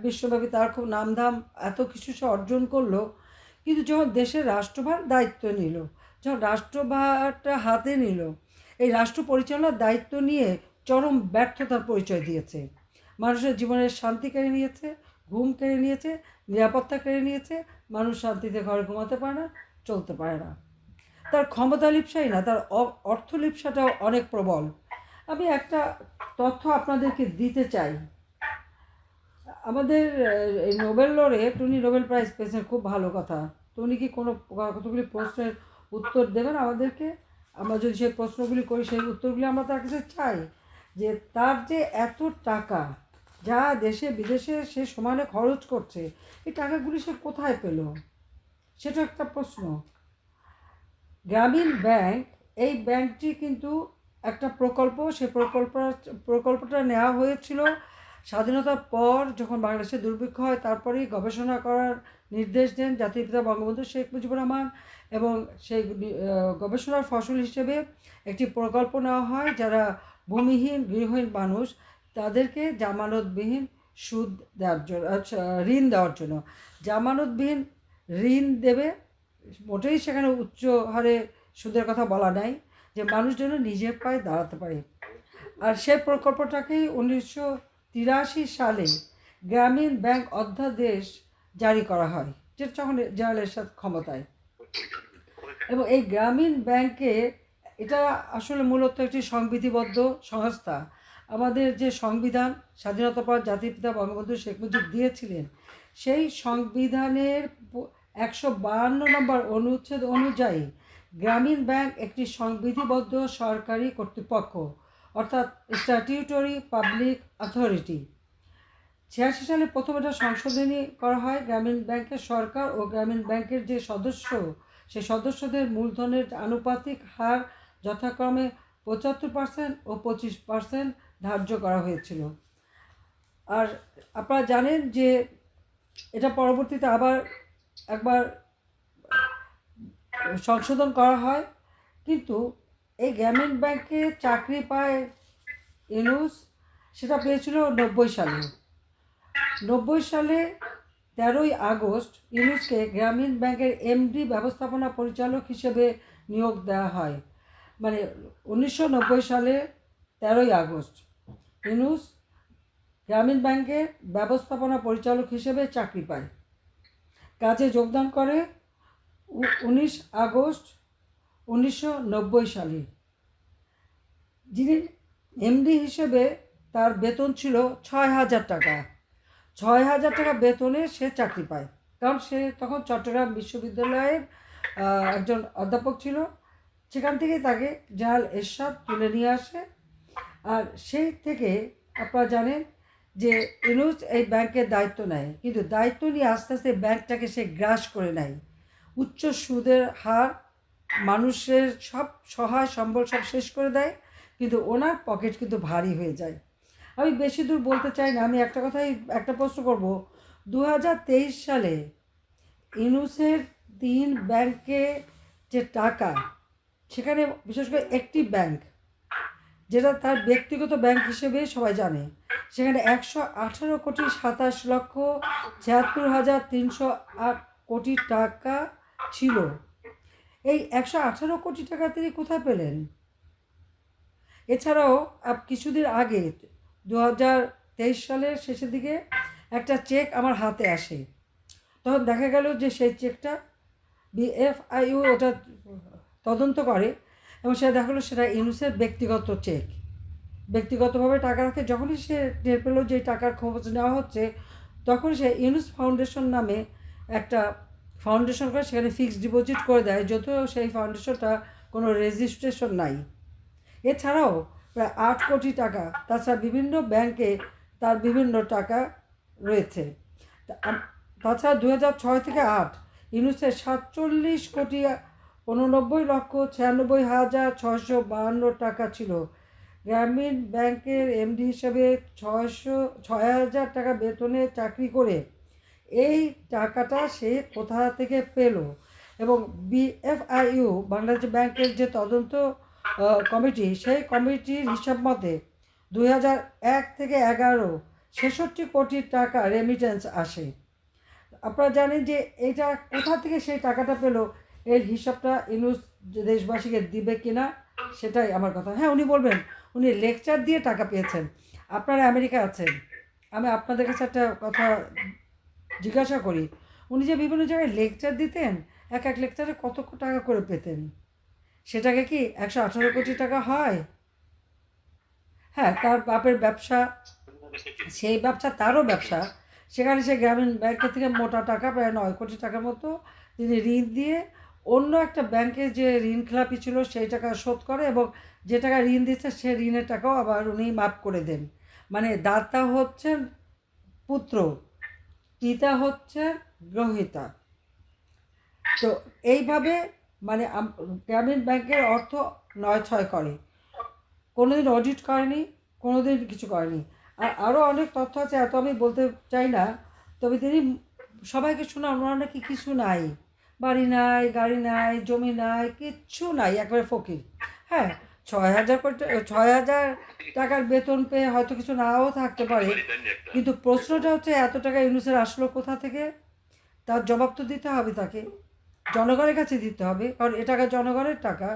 বিশ্বব্যাপী তার খুব নামধাম এত কিছু সে অর্জন করলো, কিন্তু যখন দেশের রাষ্ট্রভার দায়িত্ব নিল, যখন রাষ্ট্রভারটা হাতে নিল, এই রাষ্ট্র পরিচালনার দায়িত্ব নিয়ে চরম ব্যর্থতার পরিচয় দিয়েছে। মানুষের জীবনের শান্তি কেড়ে নিয়েছে, ঘুম কেড়ে নিয়েছে, নিরাপত্তা কেড়ে নিয়েছে। মানুষ শান্তিতে ঘরে ঘুমাতে পারে না, চলতে পারে না। তার ক্ষমতা লিপ্সাই না, তার অর্থ লিপ্সাটাও অনেক প্রবল। আমি একটা তথ্য আপনাদেরকে দিতে চাই। আমাদের এই নোবেল লরেট, উনি নোবেল প্রাইজ পেয়েছেন, খুব ভালো কথা। তো উনি কি কোনো কতগুলি প্রশ্নের উত্তর দেবেন আমাদেরকে? আমরা যদি সেই প্রশ্নগুলি করি, সেই উত্তরগুলি আমরা তার কাছে চাই। যে তার যে এত টাকা, যা দেশে বিদেশে সে সমানে খরচ করছে, এই টাকাগুলি সে কোথায় পেল, সেটা একটা প্রশ্ন। গ্রামীণ ব্যাংক, এই ব্যাংকটি কিন্তু একটা প্রকল্প। সে প্রকল্পটা নেওয়া হয়েছিল স্বাধীনতার পর, যখন বাংলাদেশে দুর্ভিক্ষ হয়। তারপরেই গবেষণা করার নির্দেশ দেন জাতির পিতা বঙ্গবন্ধু শেখ মুজিবুর রহমান, এবং সেই গবেষণার ফসল হিসেবে একটি প্রকল্প নেওয়া হয়, যারা ভূমিহীন গৃহহীন মানুষ, তাদেরকে জামানতবিহীন সুদ দেওয়ার জন্য, ঋণ দেওয়ার জন্য। জামানতবিহীন ঋণ দেবে, মোটেই সেখানে উচ্চ হারে সুদের কথা বলা নাই, যে মানুষ যেন নিজের পায়ে দাঁড়াতে পারে। আর সেই প্রকল্পটাকেই 1983 সালে গ্রামীণ ব্যাংক অধ্যাদেশ জারি করা হয়, যেটা তখন জেনারেল এরশাদ ক্ষমতায়। এবং এই গ্রামীণ ব্যাংকে, এটা আসলে মূলত একটি সংবিধিবদ্ধ সংস্থা। আমাদের যে সংবিধান স্বাধীনতার পর জাতির পিতা বঙ্গবন্ধু শেখ মুজিব দিয়েছিলেন, সেই সংবিধানের 152 নম্বর অনুচ্ছেদ অনুযায়ী গ্রামীণ ব্যাংক একটি সংবিধিবদ্ধ সরকারি কর্তৃপক্ষ, অর্থাৎ স্ট্যাটিউটরি পাবলিক অথরিটি। 86 সালে প্রথম এটা সংশোধনী করা হয়। গ্রামীণ ব্যাংকের সরকার ও গ্রামীণ ব্যাংকের যে সদস্য, সেই সদস্যদের মূলধনের আনুপাতিক হার যথাক্রমে 75% ও 25% ধার্য করা হয়েছিল। আর আপনারা জানেন যে এটা পরবর্তীতে আবার একবার সংশোধন করা হয়, কিন্তু এই গ্রামীণ ব্যাংকে চাকরি পায় ইউনূস, সেটা পেয়েছিল 90 সালে। 90 সালে 13ই আগস্ট ইউনূসকে গ্রামীণ ব্যাংকের এমডি ব্যবস্থাপনা পরিচালক হিসেবে নিয়োগ দেওয়া হয়। মানে 1990 সালে 13ই আগস্ট ইউনূস গ্রামীণ ব্যাংকের ব্যবস্থাপনা পরিচালক হিসেবে চাকরি পায়। কাজে যোগদান করে 19 আগস্ট 1990 সালে। যিনি এমডি হিসেবে, তার বেতন ছিল 6,000 টাকা। 6,000 টাকা বেতনে সে চাকরি পায়, কারণ সে তখন চট্টগ্রাম বিশ্ববিদ্যালয়ের একজন অধ্যাপক ছিল। সেখান থেকেই তাকে জেনারেল এরশাদ তুলে নিয়ে আসে। আর সেই থেকে আপনারা জানেন যে ইউনূস এই ব্যাংকের দায়িত্ব নেয়, কিন্তু দায়িত্ব নিয়ে আস্তে আস্তে ব্যাংকটাকে সে গ্রাস করে নেয়। উচ্চ সুদের হার, মানুষের সব সহায় সম্বল সব শেষ করে দেয়, কিন্তু ওনার পকেট কিন্তু ভারী হয়ে যায়। আমি বেশি দূর বলতে চাই না, আমি একটা প্রশ্ন করব। 2023 সালে ইউনূসের 3 ব্যাংকে যে টাকা, সেখানে বিশেষ করে একটি ব্যাংক, যেটা তার ব্যক্তিগত ব্যাংক হিসেবে সবাই জানে, সেখানে 118,27,76,308 কোটি টাকা ছিল। এই 118 কোটি টাকা তিনি কোথায় পেলেন? এছাড়াও কিছুদিন আগে 2023 সালের শেষের দিকে একটা চেক আমার হাতে আসে। তখন দেখা গেল যে সেই চেকটা বিএফআইইউ ওটা তদন্ত করে, এবং সেটা দেখা গেলো সেটা ইউনূসের ব্যক্তিগত চেক। ব্যক্তিগতভাবে টাকা রাখে। যখনই সে টের পেল যে টাকার খবর নেওয়া হচ্ছে, তখন সে ইউনূস ফাউন্ডেশন নামে একটা ফাউন্ডেশন করে, সেখানে ফিক্সড ডিপোজিট করে দেয়, যদিও সেই ফাউন্ডেশনটা কোনো রেজিস্ট্রেশন নাই। এছাড়াও প্রায় 8 কোটি টাকা, তাছাড়া বিভিন্ন ব্যাংকে তার বিভিন্ন টাকা রয়েছে। তাছাড়া 2006 থেকে 8 ইউনূসের 47,89,96,652 টাকা ছিল। গ্রামীণ ব্যাংকের এমডি হিসেবে 6,000 টাকা বেতনে চাকরি করে এই টাকাটা সে কোথা থেকে পেল? এবং বিএফআইইউ, বাংলাদেশ ব্যাংকের যে তদন্ত কমিটি, সেই কমিটির হিসাব মতে 2001 থেকে 11 ৬৬ কোটি টাকা রেমিটেন্স আসে। আপনারা জানেন যে এটা কোথা থেকে সেই টাকাটা পেলো, এর হিসাবটা ইউনূস যে দেশবাসীকে দিবে কিনা সেটাই আমার কথা। হ্যাঁ, উনি বলবেন উনি লেকচার দিয়ে টাকা পেয়েছেন। আপনারা আমেরিকা আছেন, আমি আপনাদের কাছে একটা কথা জিজ্ঞাসা করি, উনি যে বিভিন্ন জায়গায় লেকচার দিতেন, এক এক লেকচারে কত টাকা করে পেতেন? সেটাকে কি ১১৮ কোটি টাকা হয়? হ্যাঁ, তার বাপের ব্যবসা, সেই ব্যবসা তারও ব্যবসা। সেখানে সে গ্রামীণ ব্যাংকের থেকে মোটা টাকা প্রায় ৯ কোটি টাকার মতো তিনি ঋণ দিয়ে অন্য একটা ব্যাংকে যে ঋণ খেলাপি ছিল সেই টাকা শোধ করে, এবং যে টাকা ঋণ দিচ্ছে সে ঋণের টাকাও আবার উনি মাফ করে দেন। মানে দাতা হচ্ছেন পুত্র, পিতা হচ্ছে গ্রহিতা। তো এইভাবে মানে গ্রামীণ ব্যাংকের অর্থ নয় ছয় করে, কোনোদিন অডিট করেনি, কোনোদিন কিছু করেনি। আর আরও অনেক তথ্য আছে, এত আমি বলতে চাই না। তবে তিনি সবাইকে শোনান ওনার নাকি কিছু নাই, বাড়ি নাই, গাড়ি নাই, জমি নাই, কিচ্ছু নাই, একবারে ফকির। হ্যাঁ, ৬,০০০ টাকার বেতন পেয়ে হয়তো কিছু নাও থাকতে পারে, কিন্তু প্রশ্নটা হচ্ছে এত টাকা ইউনূসের আসলো কোথা থেকে? তার জবাব তো দিতে হবে তাকে, জনগণের কাছে দিতে হবে, কারণ এ টাকা জনগণের টাকা।